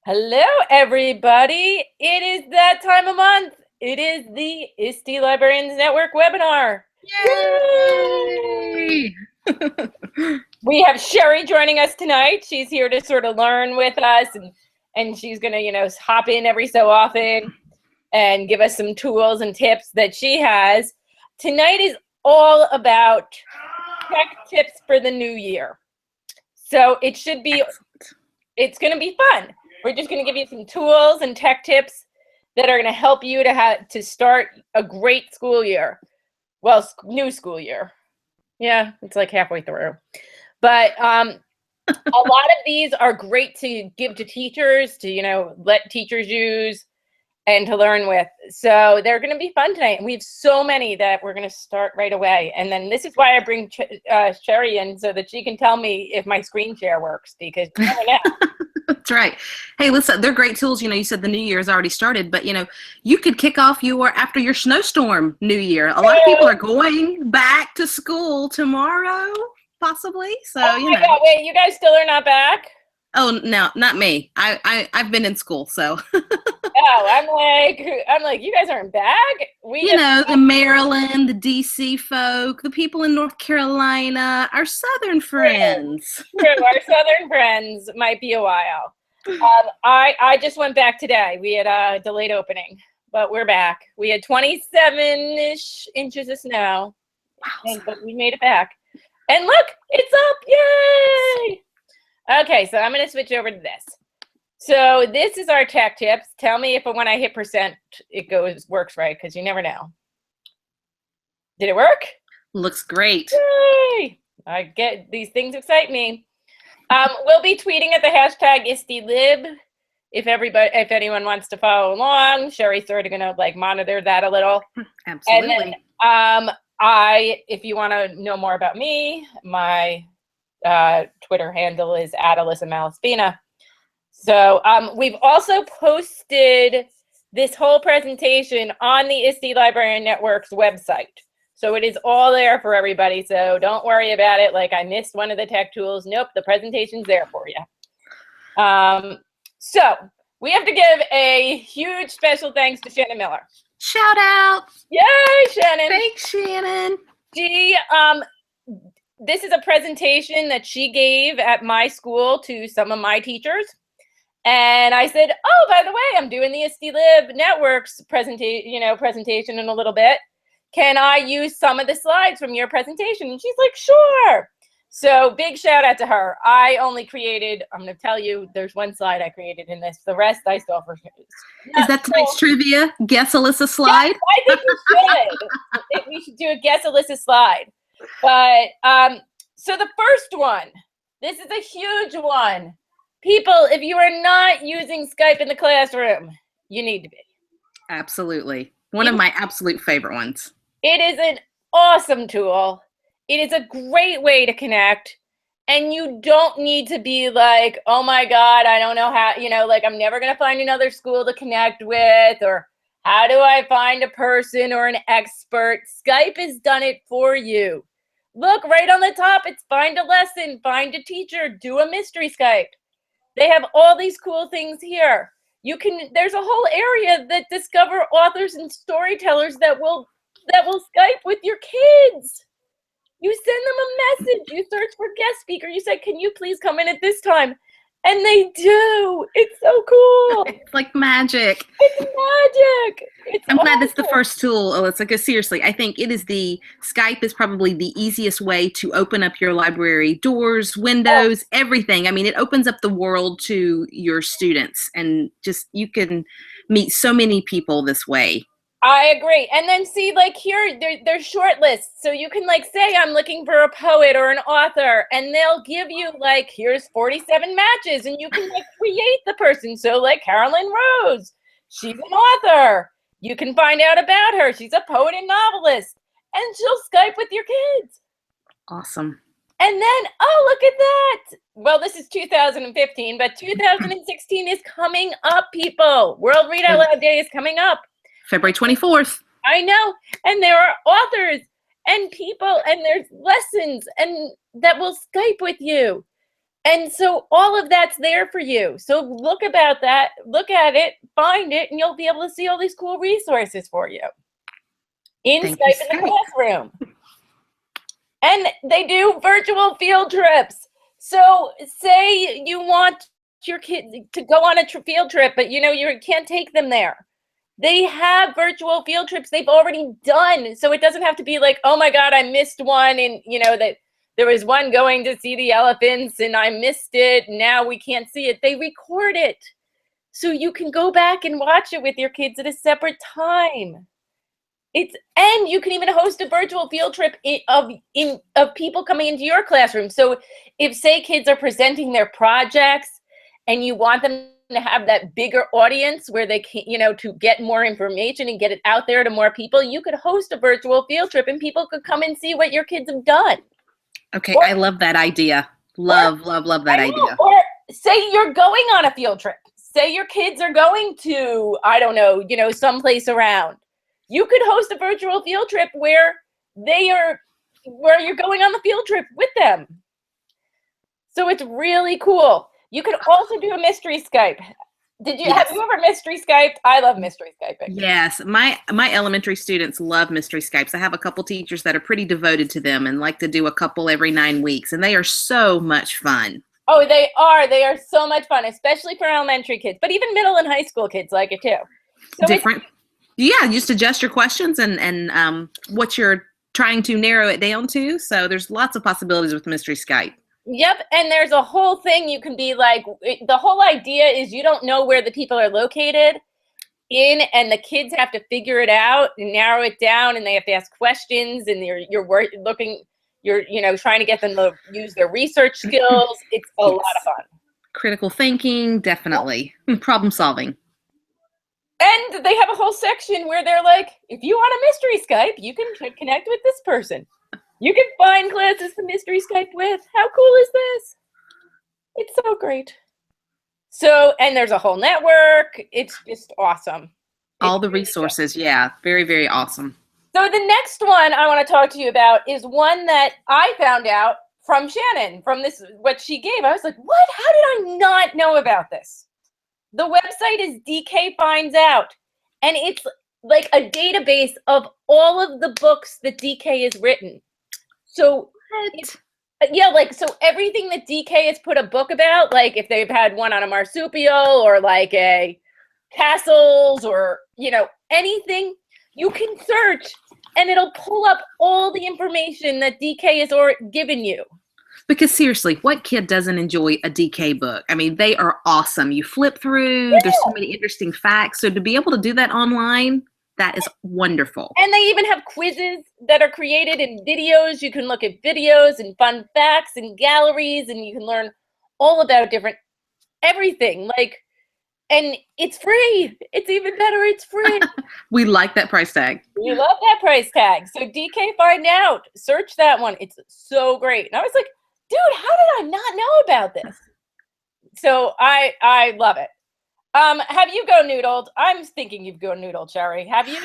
Hello, everybody. It is that time of month. It is the ISTE Librarians Network webinar. Yay! We have Sherry joining us tonight. She's here to sort of learn with us, and she's going to, hop in every so often and give us some tools and tips that she has. Tonight is all about tech tips for the new year. So it should be, it's going to be fun. We're just going to give you some tools and tech tips that are going to help you to start a great school year. Well, new school year. Yeah, it's like halfway through. But a lot of these are great to give to teachers, to, let teachers use and to learn with. So they're going to be fun tonight. And we have so many that we're going to start right away. And then this is why I bring Sherry in, so that she can tell me if my screen share works, because you never know. That's right. Hey, listen, they're great tools. You said the new year has already started, but you could kick off after your snowstorm new year. A lot of people are going back to school tomorrow, possibly. So, oh my God, wait, you guys still are not back? Oh, no, not me. I've been in school, so. Oh, I'm like, you guys aren't back? The Maryland, the DC folk, the people in North Carolina, our Southern friends. True. Our Southern friends might be a while. I just went back today. We had a delayed opening, but we're back. We had 27-ish inches of snow, but we made it back. And look, it's up, yay! Okay, so I'm gonna switch over to this. So this is our tech tips. Tell me if when I hit percent, it works right, because you never know. Did it work? Looks great. Yay! I get these things excite me. We'll be tweeting at the hashtag ISTELib if anyone wants to follow along. Sherry's sort of gonna monitor that a little. Absolutely. And then if you want to know more about me, my Twitter handle is @AlyssaMalaspina. So we've also posted this whole presentation on the ISTE Librarian Network's website. So it is all there for everybody. So don't worry about it. Like I missed one of the tech tools. Nope, the presentation's there for you. So we have to give a huge special thanks to Shannon Miller. Shout out. Yay, Shannon. Thanks, Shannon. This is a presentation that she gave at my school to some of my teachers. And I said, oh, by the way, I'm doing the ISTELib Network's presentation in a little bit. Can I use some of the slides from your presentation? And she's like, sure. So big shout out to her. I only created, I'm going to tell you, there's one slide I created in this. The rest I stole for. Is that tonight's trivia? Guess Alyssa slide? Yes, I think we should. I think we should do a Guess Alyssa slide. But so the first one, this is a huge one. People, if you are not using Skype in the classroom, you need to be. Absolutely. One of my absolute favorite ones. It is an awesome tool. It is a great way to connect. And you don't need to be like, oh my God, I don't know how, I'm never going to find another school to connect with, or how do I find a person or an expert? Skype has done it for you. Look right on the top, it's find a lesson, find a teacher, do a mystery Skype. They have all these cool things here. There's a whole area that discover authors and storytellers that will Skype with your kids. You send them a message, you search for guest speaker, you say, can you please come in at this time? And they do. It's so cool. It's like magic. It's magic. I'm glad that's the first tool, Alyssa, because seriously, I think Skype is probably the easiest way to open up your library doors, windows, everything. I mean, it opens up the world to your students, and just you can meet so many people this way. I agree. And then see, here, there's short lists. So you can say, I'm looking for a poet or an author, and they'll give you here's 47 matches, and you can create the person. So Carolyn Rose, she's an author. You can find out about her. She's a poet and novelist, and she'll Skype with your kids. Awesome. And then, oh, look at that. Well, this is 2015, but 2016 is coming up, people. World Read Out Loud Day is coming up. February 24th. I know. And there are authors and people, and there's lessons and that will Skype with you. And so all of that's there for you. So look at it, find it, and you'll be able to see all these cool resources for you in Thank Skype you, in the Skype. classroom. And they do virtual field trips. So say you want your kid to go on a field trip, but you can't take them there. They have virtual field trips they've already done. So it doesn't have to be like, oh my God, I missed one. And that there was one going to see the elephants and I missed it. Now we can't see it. They record it. So you can go back and watch it with your kids at a separate time. And you can even host a virtual field trip of people coming into your classroom. So if, say, kids are presenting their projects and you want them to have that bigger audience where they can, to get more information and get it out there to more people, you could host a virtual field trip and people could come and see what your kids have done. Okay, I love that idea. Love that idea. Or say you're going on a field trip. Say your kids are going to, I don't know, someplace around. You could host a virtual field trip where you're going on the field trip with them. So it's really cool. You could also do a mystery Skype. Have you ever mystery Skyped? I love mystery Skyping. Yes, my elementary students love mystery Skypes. I have a couple teachers that are pretty devoted to them and like to do a couple every 9 weeks, and they are so much fun. Oh, they are. They are so much fun, especially for elementary kids, but even middle and high school kids like it too. So different. Yeah, just adjust your questions and what you're trying to narrow it down to. So there's lots of possibilities with mystery Skype. Yep, and there's a whole thing you can be like, the whole idea is you don't know where the people are located and the kids have to figure it out and narrow it down, and they have to ask questions, and you're trying to get them to use their research skills. It's a lot of fun. Critical thinking, definitely. Yep. Problem solving. And they have a whole section where they're like, if you want a mystery Skype, you can connect with this person. You can find classes to mystery Skype with. How cool is this? It's so great. So, and there's a whole network. It's just awesome. All the resources, yeah. Very, very awesome. So the next one I want to talk to you about is one that I found out from Shannon, from what she gave. I was like, what? How did I not know about this? The website is DK Finds Out, and it's like a database of all of the books that DK has written. So, so everything that DK has put a book about, like if they've had one on a marsupial or like a castles or, anything, you can search and it'll pull up all the information that DK has given you. Because seriously, what kid doesn't enjoy a DK book? I mean, they are awesome. You flip through, there's so many interesting facts. So to be able to do that online, that is wonderful. And they even have quizzes that are created in videos. You can look at videos and fun facts and galleries, and you can learn all about everything. And it's free. It's even better. It's free. We like that price tag. We love that price tag. So DK Find Out, search that one. It's so great. And I was like, dude, how did I not know about this? So I love it. Have you Go Noodled? I'm thinking you've Go Noodled, Sherry. Have you?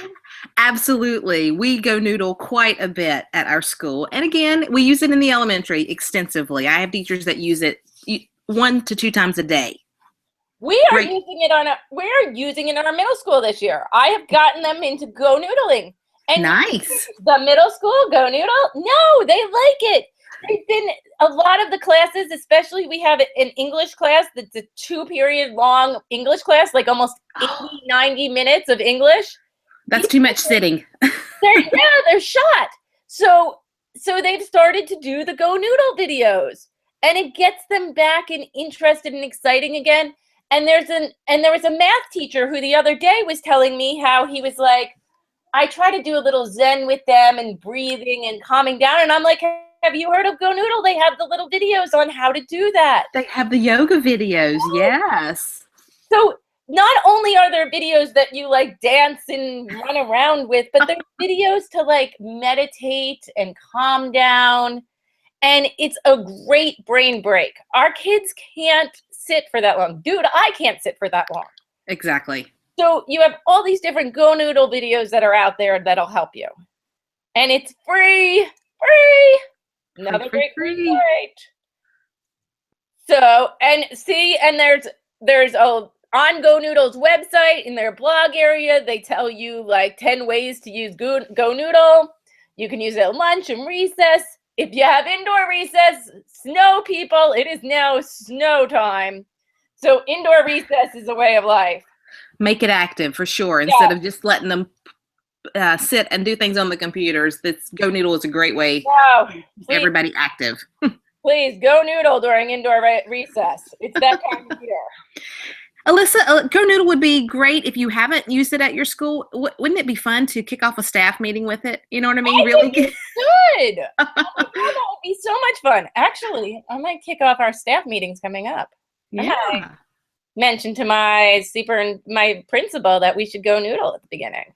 Absolutely. We Go Noodle quite a bit at our school. And again, we use it in the elementary extensively. I have teachers that use it 1 to 2 times a day. We are using it in our middle school this year. I have gotten them into Go Noodling. And nice. The middle school Go Noodle? No, they like it. They've been a lot of the classes, especially we have an English class that's a 2-period long English class, like almost 80, 90 minutes of English. That's too much sitting. They're shot. So they've started to do the Go Noodle videos, and it gets them back and interested and exciting again. And there was a math teacher who the other day was telling me how he was like, I try to do a little Zen with them and breathing and calming down. And I'm like, have you heard of Go Noodle? They have the little videos on how to do that. They have the yoga videos, yes. So not only are there videos that you dance and run around with, but there's videos to meditate and calm down. And it's a great brain break. Our kids can't sit for that long. Dude, I can't sit for that long. Exactly. So you have all these different Go Noodle videos that are out there that'll help you. And it's free. Another great. So, and see, and there's on Go Noodle's website, in their blog area, they tell you like 10 ways to use Go Noodle. You can use it at lunch and recess. If you have indoor recess, snow people, it is now snow time. So indoor recess is a way of life. Make it active for sure, instead of just letting them sit and do things on the computers. Go Noodle is a great way to keep everybody active. Please go Noodle during indoor recess. It's that time of year. Alyssa, Go Noodle would be great if you haven't used it at your school. Wouldn't it be fun to kick off a staff meeting with it? You know what I mean? Really good. Oh my God, that would be so much fun. Actually, I might kick off our staff meetings coming up. Yeah. I mentioned to my principal that we should go Noodle at the beginning.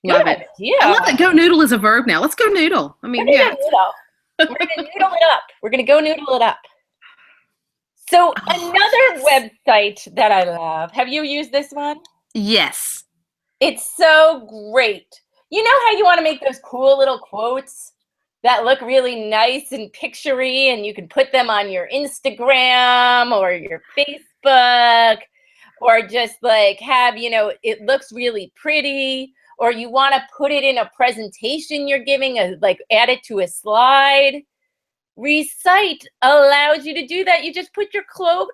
Love it. Yeah. I love that. Go Noodle is a verb now. Let's go Noodle. I mean, yeah. We're going to noodle it up. We're going to go noodle it up. So another website that I love, have you used this one? Yes. It's so great. You know how you want to make those cool little quotes that look really nice and picture-y, and you can put them on your Instagram or your Facebook, or just like have, it looks really pretty, or you want to put it in a presentation you're giving, add it to a slide. Recite allows you to do that. You just put your quote,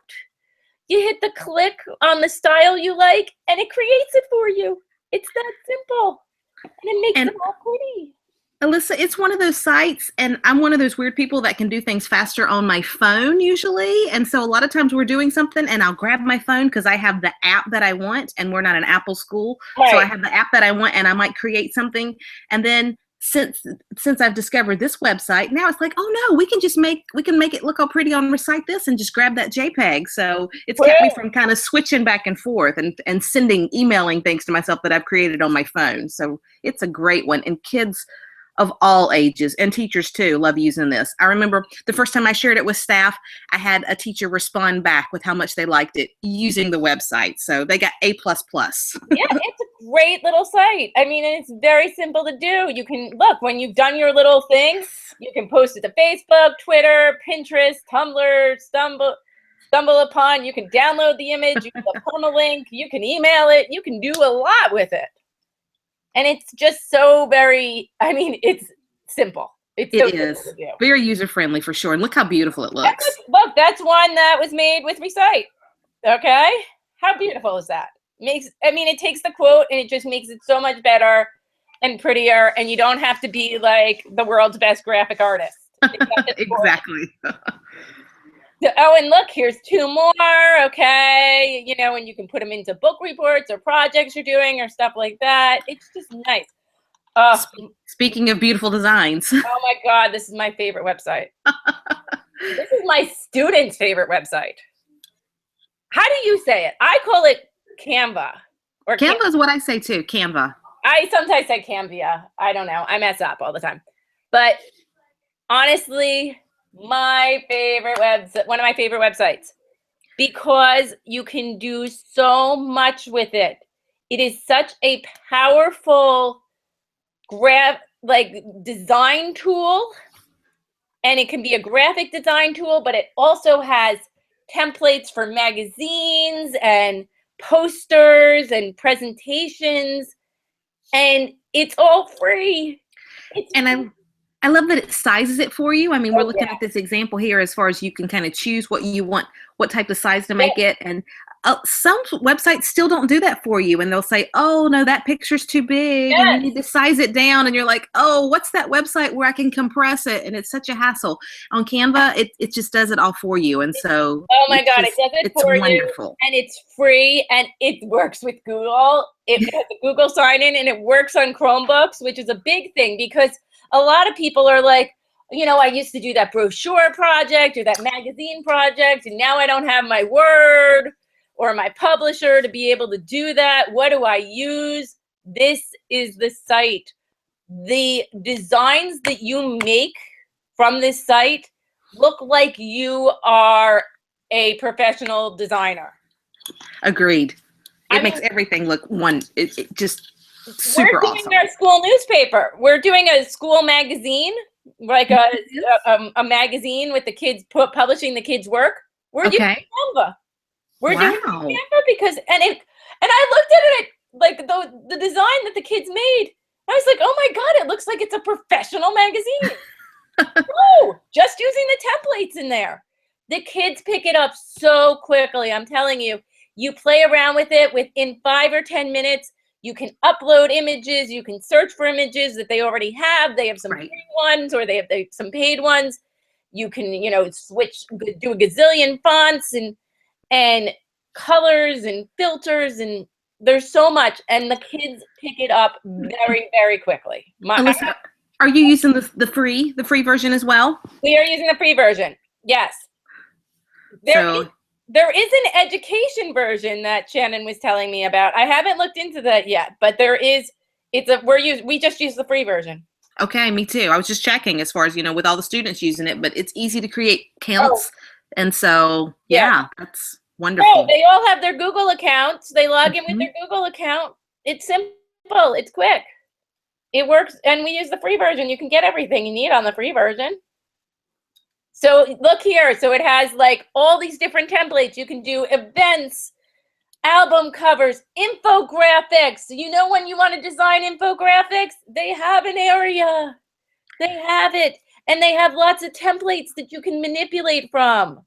you hit the click on the style you like, and it creates it for you. It's that simple. And it makes it all pretty. Alyssa, it's one of those sites, and I'm one of those weird people that can do things faster on my phone usually. And so a lot of times we're doing something and I'll grab my phone because I have the app that I want, and we're not an Apple school. Right. So I have the app that I want, and I might create something. And then since I've discovered this website, now it's like, oh no, we can make it look all pretty on Recite This and just grab that JPEG. So it's kept me from kind of switching back and forth and emailing things to myself that I've created on my phone. So it's a great one. And kids of all ages, and teachers too, love using this. I remember the first time I shared it with staff, I had a teacher respond back with how much they liked it using the website. So they got A++. Yeah, it's a great little site. I mean, it's very simple to do. You can, look, when you've done your little thing, you can post it to Facebook, Twitter, Pinterest, Tumblr, Stumble Upon. You can download the image, you can permalink, you can email it, you can do a lot with it. And it's just so it's simple. It is very user-friendly for sure. And look how beautiful it looks. Look, that's one that was made with Recite. Okay? How beautiful is that? It takes the quote and it just makes it so much better and prettier, and you don't have to be like the world's best graphic artist. Exactly. Oh, and look, here's two more, okay? And you can put them into book reports or projects you're doing or stuff like that. It's just nice. Speaking of beautiful designs. Oh my God, this is my favorite website. This is my students' favorite website. How do you say it? I call it Canva. Or Canva is what I say too, Canva. I sometimes say Canva. I don't know. I mess up all the time. But honestly, my favorite website, one of my favorite websites, because you can do so much with it. It is such a powerful design tool, and it can be a graphic design tool, but it also has templates for magazines and posters and presentations, and it's all free. I love that it sizes it for you. I mean, we're looking at this example here as far as you can kind of choose what you want, what type of size to make it. And some websites still don't do that for you. And they'll say, oh, no, that picture's too big. Yes. And you need to size it down. And you're like, oh, what's that website where I can compress it? And it's such a hassle. On Canva, it just does it all for you. And so oh my God, it does it for wonderful. You. And it's free, and it works with Google. It has a Google sign-in, and it works on Chromebooks, which is a big thing because a lot of people are like, I used to do that brochure project or that magazine project, and now I don't have my Word or my publisher to be able to do that. What do I use? This is the site. The designs that you make from this site look like you are a professional designer. Agreed. It makes everything look it just super awesome. We're doing our school newspaper. We're doing a school magazine, like a magazine with the kids publishing the kids' work. We're using Okay. Canva. We're doing Wow. Canva because, and I looked at it, like the design that the kids made. I was like, oh my God, it looks like it's a professional magazine. No, just using the templates in there. The kids pick it up so quickly. I'm telling you, you play around with it within 5 or 10 minutes. You can upload images. You can search for images that they already have. They have some free ones, or they have some paid ones. You can, switch, do a gazillion fonts and colors and filters, and there's so much, and the kids pick it up very, very quickly. Alyssa, are you using the free version as well? We are using the free version. Yes. There is an education version that Shannon was telling me about. I haven't looked into that yet, but there is. We just use the free version. Okay, me too. I was just checking as far as, with all the students using it, but it's easy to create accounts. And so, yeah, that's wonderful. Oh, they all have their Google accounts. They log in with their Google account. It's simple. It's quick. It works. And we use the free version. You can get everything you need on the free version. So look here. So it has like all these different templates. You can do events, album covers, infographics. When you want to design infographics, they have an area. They have it. And they have lots of templates that you can manipulate from.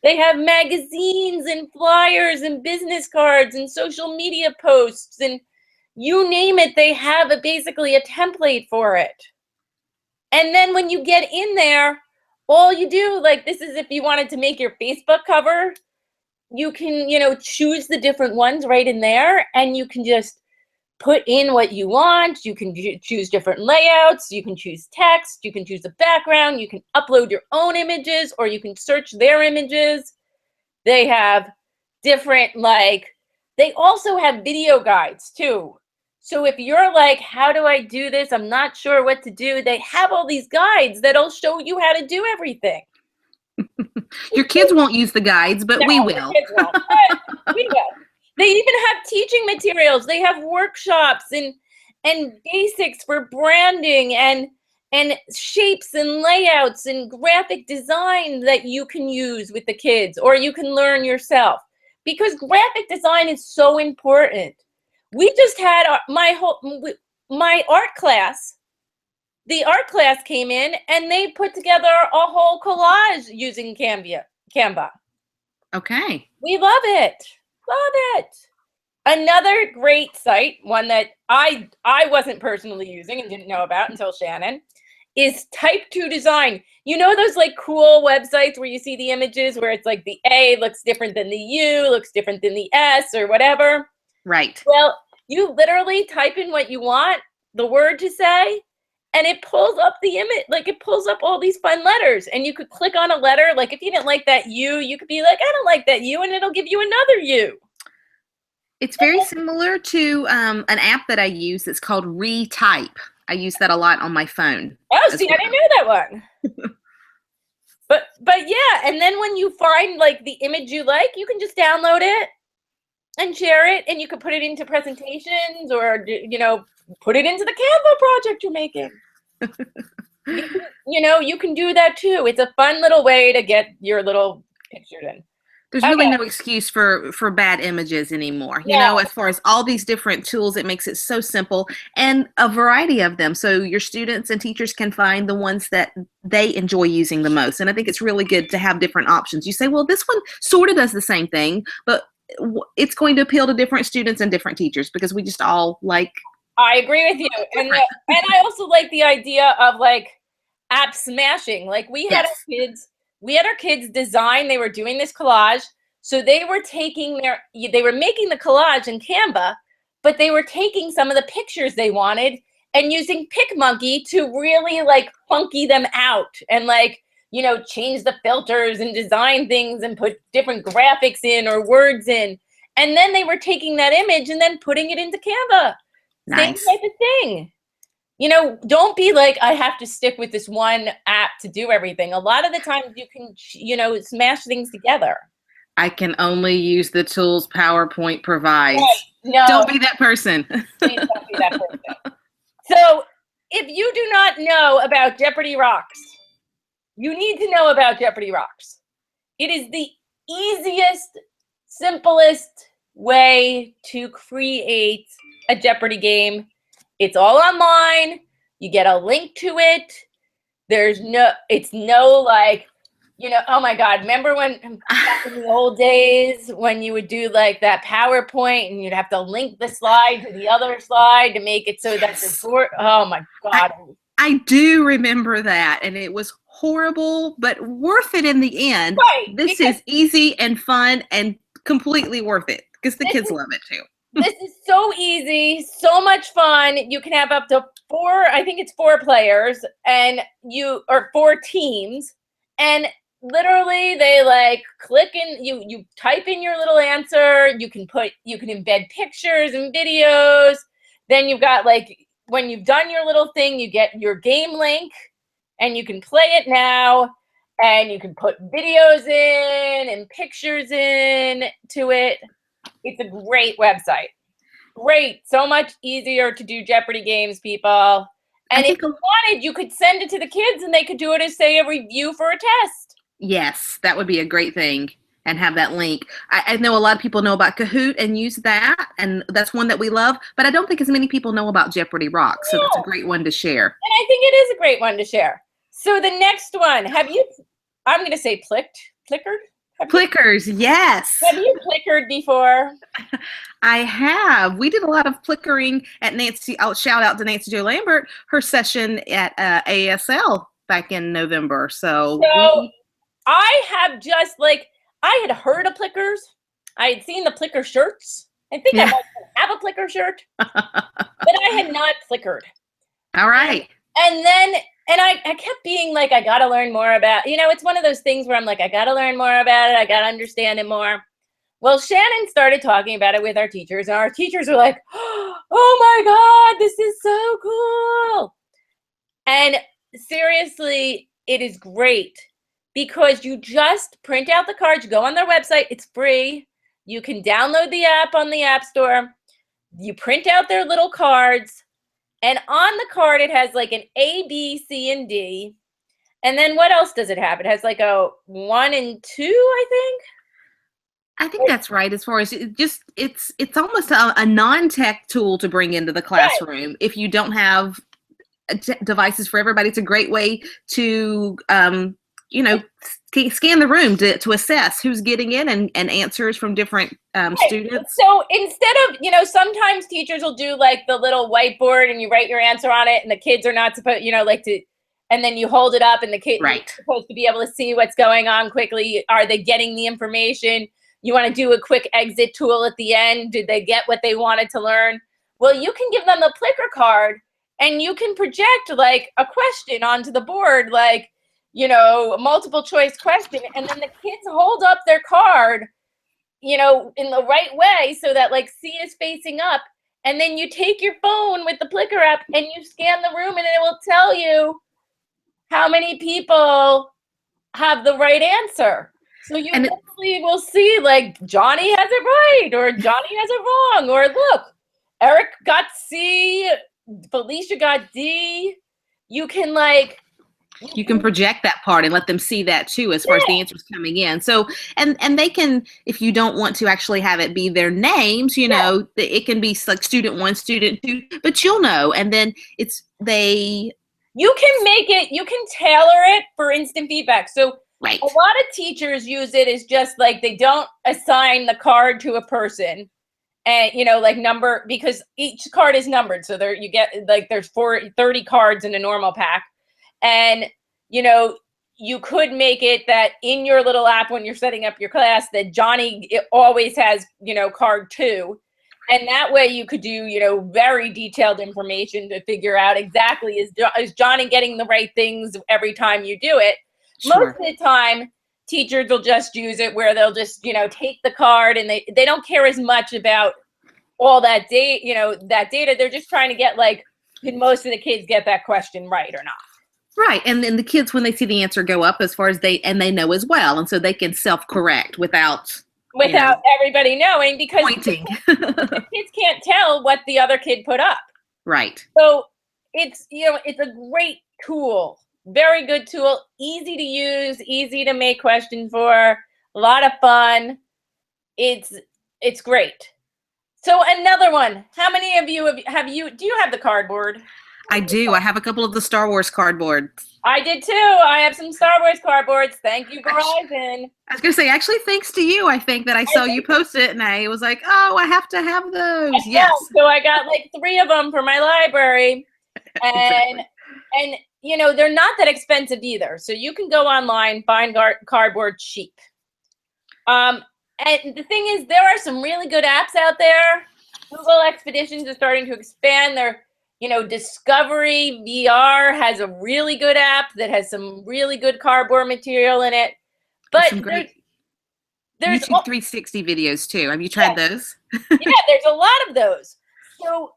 They have magazines and flyers and business cards and social media posts, and you name it, they have basically a template for it. And then when you get in there, all you do, like this is if you wanted to make your Facebook cover, you can, choose the different ones right in there, and you can just put in what you want. You can choose different layouts. You can choose text. You can choose the background. You can upload your own images, or you can search their images. They have different, they also have video guides too. So if you're like, how do I do this? I'm not sure what to do. They have all these guides that'll show you how to do everything. Your kids won't use the guides, but we will. Kids won't, but we will. They even have teaching materials. They have workshops and basics for branding and shapes and layouts and graphic design that you can use with the kids, or you can learn yourself, because graphic design is so important. We just had my art class. The art class came in and they put together a whole collage using Canva. Okay. We love it. Love it. Another great site, one that I wasn't personally using and didn't know about until Shannon, is Type 2 Design. You know those like cool websites where you see the images where it's like the A looks different than the U, looks different than the S or whatever? Right. Well, you literally type in what you want the word to say, and it pulls up the image, like it pulls up all these fun letters, and you could click on a letter. Like if you didn't like that U, you could be like, I don't like that U, and it'll give you another U. It's very similar to an app that I use that's called Retype. I use that a lot on my phone. Oh, see, I didn't know that one. But yeah, and then when you find like the image you like, you can just download it and share it, and you can put it into presentations, or put it into the Canva project you're making. You can do that too. It's a fun little way to get your little pictures in. There's really no excuse for bad images anymore. You know, as far as all these different tools, it makes it so simple, and a variety of them. So your students and teachers can find the ones that they enjoy using the most. And I think it's really good to have different options. You say, well, this one sort of does the same thing, but it's going to appeal to different students and different teachers, because we just all like. I agree with you. And I also like the idea of like app smashing. Like we had our kids design, they were doing this collage. So they were making the collage in Canva, but they were taking some of the pictures they wanted and using PicMonkey to really like funky them out and like, change the filters and design things and put different graphics in or words in. And then they were taking that image and then putting it into Canva. Nice. Same type of thing. Don't be like, I have to stick with this one app to do everything. A lot of the times you can, smash things together. I can only use the tools PowerPoint provides. Right. No. Don't be that person. Please don't be that person. So if you do not know about Jeopardy Rocks, you need to know about Jeopardy Rocks. It is the easiest, simplest way to create a Jeopardy game. It's all online. You get a link to it. It's no like, oh my God, remember when back in the old days when you would do like that PowerPoint and you'd have to link the slide to the other slide to make it so that the board, oh my God. I do remember that, and it was horrible, but worth it in the end. Right. This is easy and fun and completely worth it because the kids love it too. This is so easy, so much fun. You can have up to 4 players or 4 teams. And literally they like click in, you type in your little answer. You can embed pictures and videos. Then you've got like, when you've done your little thing, you get your game link and you can play it now. And you can put videos in and pictures in to it. It's a great website. Great. So much easier to do Jeopardy games, people. And if you wanted, you could send it to the kids and they could do it as, say, a review for a test. Yes, that would be a great thing, and have that link. I know a lot of people know about Kahoot and use that, and that's one that we love, but I don't think as many people know about Jeopardy Rocks, so that's a great one to share. And I think it is a great one to share. So the next one, I'm going to say Plickered? Plickers, yes. Have you Plickered before? I have. We did a lot of Plickering at Nancy. I'll shout out to Nancy Jo Lambert, her session at ASL back in November. So I have just I had heard of Plickers. I had seen the Plicker shirts. I think I might have a Plicker shirt, but I had not Plickered. All right. And I kept being like, I got to learn more about, it's one of those things where I'm like, I got to learn more about it. I got to understand it more. Well, Shannon started talking about it with our teachers, and our teachers were like, oh my God, this is so cool. And seriously, it is great because you just print out the cards, you go on their website, it's free. You can download the app on the App Store. You print out their little cards. And on the card, it has like an A, B, C, and D. And then what else does it have? It has like a 1 and 2, I think. I think that's right. As far as it's almost a non-tech tool to bring into the classroom. Right. If you don't have devices for everybody, it's a great way to, scan the room to assess who's getting in and answers from different students. So instead of, sometimes teachers will do like the little whiteboard and you write your answer on it and the kids are not supposed, and then you hold it up and the kids are supposed to be able to see what's going on quickly. Are they getting the information? You want to do a quick exit tool at the end. Did they get what they wanted to learn? Well, you can give them the Plicker card and you can project like a question onto the board, like, a multiple choice question, and then the kids hold up their card, in the right way so that like C is facing up, and then you take your phone with the Plicker app and you scan the room and it will tell you how many people have the right answer. So you definitely will see like Johnny has it right or Johnny has it wrong, or look, Eric got C, Felicia got D. You can project that part and let them see that too, as far as the answers coming in. So, and they can, if you don't want to actually have it be their names, it can be like student 1, student 2, but you'll know. And then you can tailor it for instant feedback. So a lot of teachers use it as just like, they don't assign the card to a person and, like number, because each card is numbered. So you get like, there's 30 cards in a normal pack. And, you could make it that in your little app when you're setting up your class that Johnny always has, card 2. And that way you could do, very detailed information to figure out exactly is Johnny getting the right things every time you do it. Sure. Most of the time, teachers will just use it where they'll just, take the card and they don't care as much about all that data, that data. They're just trying to get like, did most of the kids get that question right or not? Right. And then the kids, when they see the answer go up, as far as they know as well. And so they can self-correct without everybody knowing, because pointing. The kids can't tell what the other kid put up. Right. So it's, it's a great tool, very good tool, easy to use, easy to make questions for. A lot of fun. It's great. So another one. How many of you do you have the cardboard? I do. I have a couple of the Star Wars cardboard. I did too. I have some Star Wars cardboards. Thank you, Verizon. I was going to say, actually, thanks to you, I think that I saw you post it and I was like, oh, I have to have those. Yes. So I got like 3 of them for my library. And, exactly. And you know, they're not that expensive either. So you can go online, find cardboard cheap. And the thing is, there are some really good apps out there. Google Expeditions is starting to expand their, you know, Discovery VR has a really good app that has some really good cardboard material in it. But there's YouTube 360 videos too. Have you tried those? Yeah, there's a lot of those. So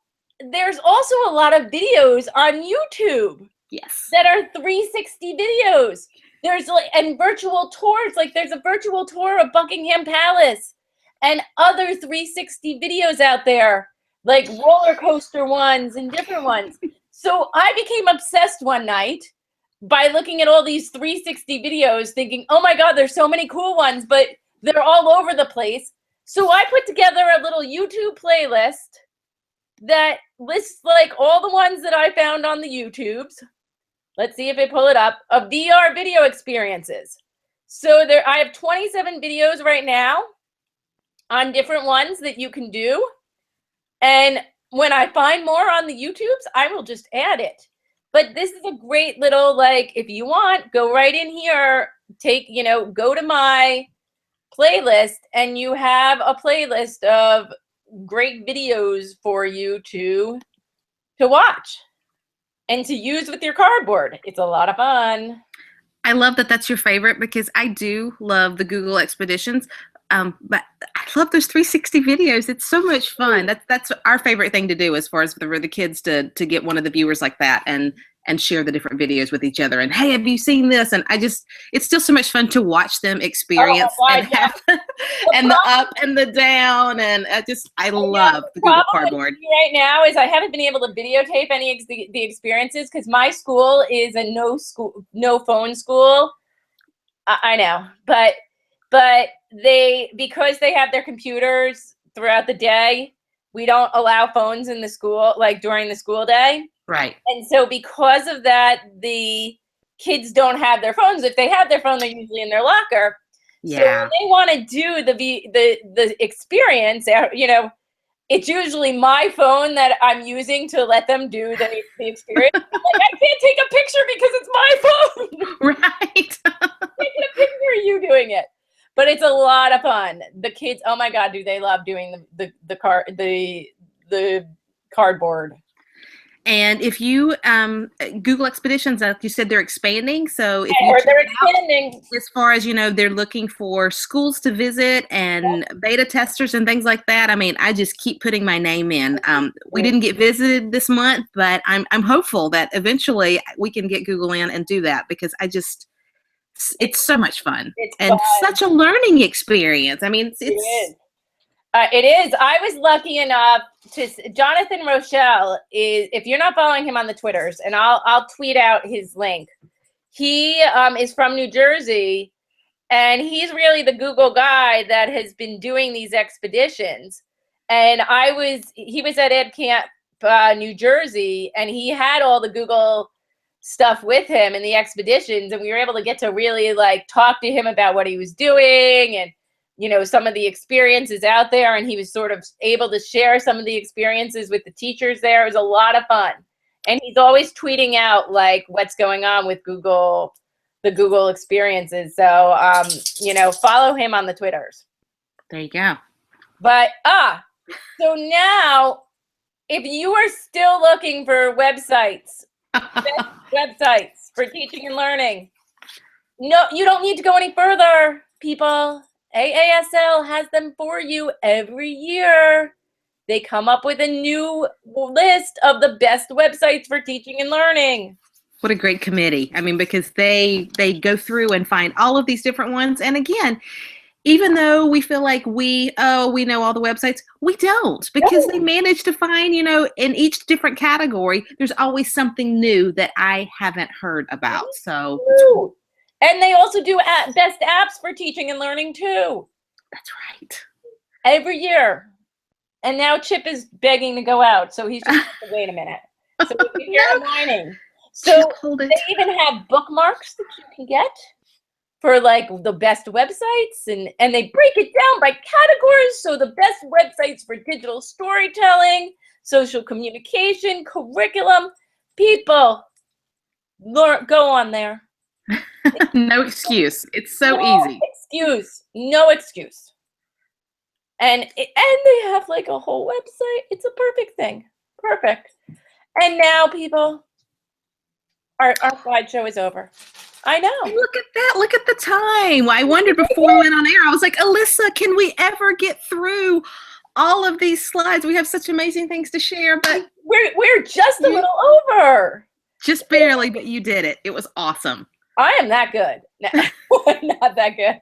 there's also a lot of videos on YouTube. Yes. That are 360 videos. There's and virtual tours. Like there's a virtual tour of Buckingham Palace and other 360 videos out there, like roller coaster ones and different ones. So I became obsessed one night by looking at all these 360 videos thinking, oh my God, there's so many cool ones, but they're all over the place. So I put together a little YouTube playlist that lists like all the ones that I found on the YouTubes. Let's see if I pull it up, of VR video experiences. So I have 27 videos right now on different ones that you can do. And when I find more on the YouTubes, I will just add it. But this is a great little, like, if you want, go right in here, go to my playlist, and you have a playlist of great videos for you to watch and to use with your cardboard. It's a lot of fun. I love that that's your favorite because I do love the Google Expeditions, but I love those 360 videos. It's so much fun. That's our favorite thing to do as far as for the kids to get one of the viewers like that and share the different videos with each other. And hey, have you seen this? And it's still so much fun to watch them experience and have and the up and the down. And I love the Google Cardboard. Right now is I haven't been able to videotape any of the experiences because my school is a no phone school. I know, but because they have their computers throughout the day, we don't allow phones in the school, like during the school day. Right. And so because of that, the kids don't have their phones. If they have their phone, they're usually in their locker. Yeah. So when they want to do the experience, you know, it's usually my phone that I'm using to let them do the experience. Like, I can't take a picture because it's my phone. Right. Taking a picture of you doing it. But it's a lot of fun. The kids, oh my God, do they love doing the cardboard. And if you Google Expeditions, like you said, they're expanding. So if they're expanding. As far as they're looking for schools to visit and beta testers and things like that. I mean, I just keep putting my name in. We didn't get visited this month, but I'm hopeful that eventually we can get Google in and do that because it's so much fun and such a learning experience. I mean, it is. It is. I was lucky enough to Jonathan Rochelle is, if you're not following him on the Twitters, and I'll tweet out his link. He is from New Jersey, and he's really the Google guy that has been doing these expeditions. And he was at Ed Camp, New Jersey, and he had all the Google stuff with him in the expeditions, and we were able to get to really like talk to him about what he was doing and some of the experiences out there, and he was sort of able to share some of the experiences with the teachers there. It was a lot of fun. And he's always tweeting out like what's going on with the Google experiences. So, follow him on the Twitters. There you go. But, so now if you are still looking for websites for teaching and learning, no, you don't need to go any further, people. AASL has them for you every year. They come up with a new list of the best websites for teaching and learning. What a great committee. I mean, because they go through and find all of these different ones. And again, even though we feel like we know all the websites, we don't, because they manage to find, in each different category, there's always something new that I haven't heard about. So And they also do best apps for teaching and learning too. That's right. Every year. And now Chip is begging to go out, so he's just wait a minute. So you're aligning. So they even have bookmarks that you can get for like the best websites, and they break it down by categories. So the best websites for digital storytelling, social communication, curriculum. People, go on there. No excuse. It's so easy. No excuse. And they have like a whole website. It's a perfect thing. Perfect. And now, people, our slideshow is over. I know. Look at that. Look at the time. I wondered before we went on air. I was like, Alyssa, can we ever get through all of these slides? We have such amazing things to share, but we're just a little over. Just barely, but you did it. It was awesome. I am that good. No, I'm not that good.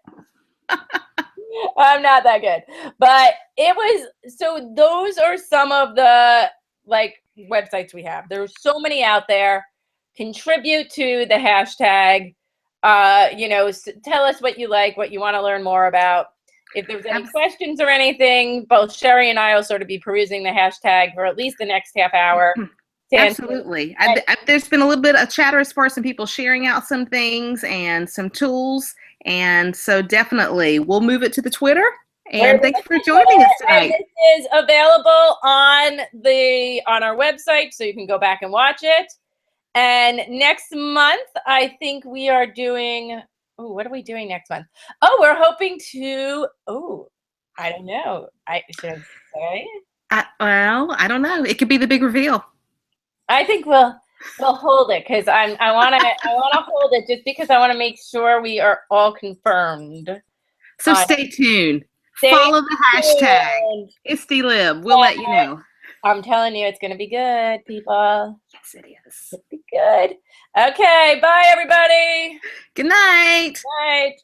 I'm not that good. But it was, so those are some of the like websites we have. There's so many out there. Contribute to the hashtag. Tell us what you like, what you want to learn more about. If there's any questions or anything, both Sherry and I will sort of be perusing the hashtag for at least the next half hour. Absolutely. There's been a little bit of chatter as far as some people sharing out some things and some tools. And so definitely we'll move it to the Twitter. And thanks for joining us tonight. And this is available on our website, so you can go back and watch it. And next month, I think we are doing, what are we doing next month? Oh, we're hoping to, I don't know. Should I say? Well, I don't know. It could be the big reveal. I think we'll hold it because I want to hold it just because I want to make sure we are all confirmed. So stay tuned. Follow the hashtag ISTELib. We'll let you know. I'm telling you, it's going to be good, people. Yes, it is. It'll be good. Okay, bye, everybody. Good night. Night.